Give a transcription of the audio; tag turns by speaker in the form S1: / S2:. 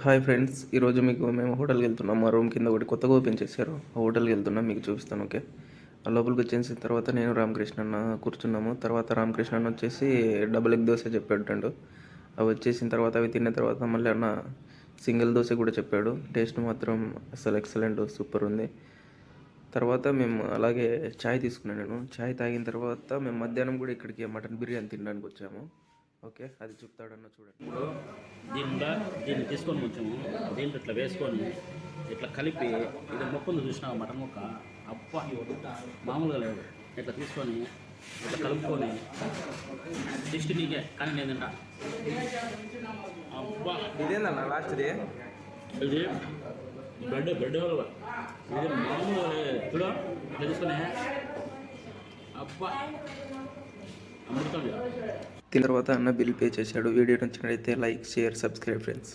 S1: Hi friends, ఈరోజు మీకు మేము హోటల్కి వెళ్తున్నాం. మా రూమ్ కింద ఒకటి కొత్తగా ఓపెన్ చేశారు. ఆ హోటల్కి వెళ్తున్నాం, మీకు చూపిస్తాను. ఓకే, ఆ లోపలికి వచ్చేసిన తర్వాత నేను రామకృష్ణ అన్న కూర్చున్నాము. తర్వాత రామకృష్ణ అన్న వచ్చేసి డబుల్ ఎగ్ దోశ చెప్పాడు. అవి వచ్చేసిన తర్వాత అవి తిన్న తర్వాత మళ్ళీ అన్న సింగిల్ దోశ కూడా చెప్పాడు. టేస్ట్ మాత్రం అసలు ఎక్సలెంట్, సూపర్ ఉంది. తర్వాత మేము అలాగే ఛాయ్ తీసుకున్నాను. నేను ఛాయ్ తాగిన తర్వాత మేము మధ్యాహ్నం కూడా ఇక్కడికి మటన్ బిర్యానీ తినడానికి వచ్చాము. ఓకే, అది చెప్తాడన్న చూడండి.
S2: దీన్ని తీసుకొని కొంచెము దీంట్లో ఇట్లా వేసుకొని ఇట్లా కలిపి ఇది మొక్క చూసినా మటన్ మొక్క అబ్బా మామూలుగా లేదు. ఇట్లా తీసుకొని ఇట్లా కలుపుకొని టెస్ట్ నీకే కానీ లేదంట. అబ్బా
S1: ఇదేందన్న లాస్ట్ది?
S2: ఇది బ్రెడ్ హల్వా. ఇది మామూలుగా చూడ ఇట్లా తీసుకొని అబ్బా అమృతం.
S1: తిన్న తర్వాత అన్న బిల్ పే చేశాడు. వీడియో నచ్చినట్లయితే లైక్, షేర్, సబ్స్క్రైబ్ ఫ్రెండ్స్.